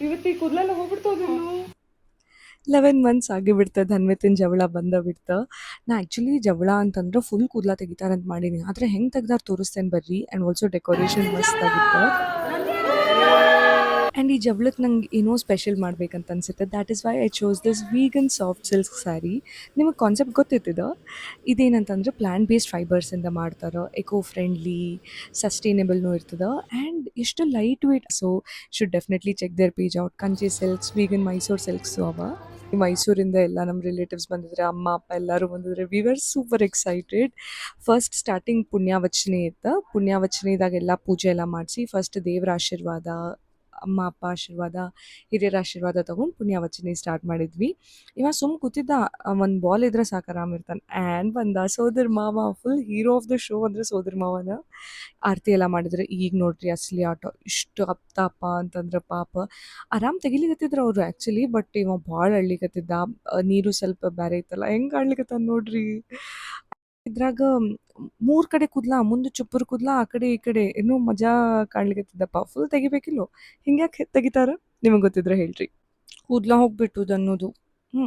ಇವತ್ತು ಈ ಕೂದಲೆಲ್ಲ ಹೋಗ್ಬಿಡ್ತೋದಿನ್ನು. 11 ಮಂತ್ಸ್ ಆಗಿಬಿಡ್ತು ಧನ್ವಿತಿನ್ ಜವಳ ಬಂದ ಬಿಡ್ತು. ನಾ ಆ್ಯಕ್ಚುಲಿ ಜವಳ ಅಂತಂದ್ರೆ ಫುಲ್ ಕೂದಲ ತೆಗಿತಾರಂತ ಮಾಡೀನಿ. ಆದರೆ ಹೆಂಗೆ ತೆಗ್ದಾರ ತೋರಿಸ್ತೇನೆ ಬರ್ರಿ. ಆ್ಯಂಡ್ ಆಲ್ಸೋ ಡೆಕೋರೇಷನ್ ಮಸ್ತ್ ಆಗಿತ್ತು. ಆ್ಯಂಡ್ ಈ ಜವಳಕ್ಕೆ ನಂಗೆ ಏನೋ ಸ್ಪೆಷಲ್ ಮಾಡ್ಬೇಕಂತ ಅನ್ಸುತ್ತೆ. That is why I chose this vegan soft silk sari. ನಿಮಗೆ ಕಾನ್ಸೆಪ್ಟ್ ಗೊತ್ತಿತ್ತಿದ? ಇದೇನಂತಂದ್ರೆ ಪ್ಲಾಂಟ್ ಬೇಸ್ಡ್ ಫೈಬರ್ಸಿಂದ ಮಾಡ್ತಾರೆ. ಎಕೋ ಫ್ರೆಂಡ್ಲಿ, ಸಸ್ಟೈನೇಬಲ್ನೂ ಇರ್ತದೆ ಆ್ಯಂಡ್ ಎಷ್ಟು light weight. So should definitely check their page out. Kanchi silks, vegan Mysore silks ಅವ. ಮೈಸೂರಿಂದ ಎಲ್ಲ ನಮ್ಮ ರಿಲೇಟಿವ್ಸ್ ಬಂದಿದ್ರೆ, ಅಮ್ಮ ಅಪ್ಪ ಎಲ್ಲರೂ ಬಂದಿದ್ರೆ. We were super excited. First starting ಪುಣ್ಯಾವಚನೆ ಇತ್ತು. ಪುಣ್ಯಾವಚನೆದಾಗ ಎಲ್ಲ ಪೂಜೆ ಎಲ್ಲ ಮಾಡಿಸಿ ಫಸ್ಟ್ ದೇವರ ಆಶೀರ್ವಾದ, ಅಮ್ಮ ಅಪ್ಪ ಆಶೀರ್ವಾದ, ಹಿರಿಯರ ಆಶೀರ್ವಾದ ತೊಗೊಂಡು ಪುಣ್ಯಾವಚನೆ ಸ್ಟಾರ್ಟ್ ಮಾಡಿದ್ವಿ. ಇವ ಸುಮ್ಮ ಕೂತಿದ್ದ, ಒಂದು ಬಾಲ್ ಇದ್ರೆ ಸಾಕು ಆರಾಮ್ ಇರ್ತಾನೆ. ಆ್ಯಂಡ್ ಬಂದ ಸೋದರ ಮಾವ, full hero of the show ಅಂದರೆ ಸೋದರ ಮಾವನ. ಆರತಿ ಎಲ್ಲ ಮಾಡಿದ್ರೆ ಈಗ ನೋಡ್ರಿ ಅಸಲಿ ಆಟ. ಇಷ್ಟು ಅಪ್ಪ ಅಂತಂದ್ರೆ ಪಾಪ ಆರಾಮ್ ತೆಗಿಲಿಕತ್ತಿದ್ರು ಅವರು ಆ್ಯಕ್ಚುಲಿ. ಬಟ್ ಇವ ಭಾಳ ಅಳ್ಳಿಕತ್ತಿದ್ದ. ನೀರು ಸ್ವಲ್ಪ ಬೇರೆ ಇತ್ತಲ್ಲ, ಹೆಂಗೆ ಆಡ್ಲಿಕತ್ತಾನ ನೋಡ್ರಿ. ಇದ್ರಾಗ 3 ಕಡೆ ಕೂದ್ಲ, ಮುಂದೆ ಚುಪ್ಪುರು ಕೂದ್ಲ, ಆ ಕಡೆ ಈ ಕಡೆ ಇನ್ನೂ ಮಜಾ ಕಾಣ್ಲಿಕತ್ತಿದ್ದಪ್ಪ. ಫುಲ್ ತೆಗಿಬೇಕಿಲ್ಲೋ? ಹಿಂಗ್ಯಾಕೆ ತೆಗಿತಾರ? ನಿಮಗೆ ಗೊತ್ತಿದ್ರೆ ಹೇಳ್ರಿ. ಕೂದ್ಲ ಹೋಗ್ಬಿಟ್ಟುದು ಅನ್ನೋದು. ಹ್ಞೂ.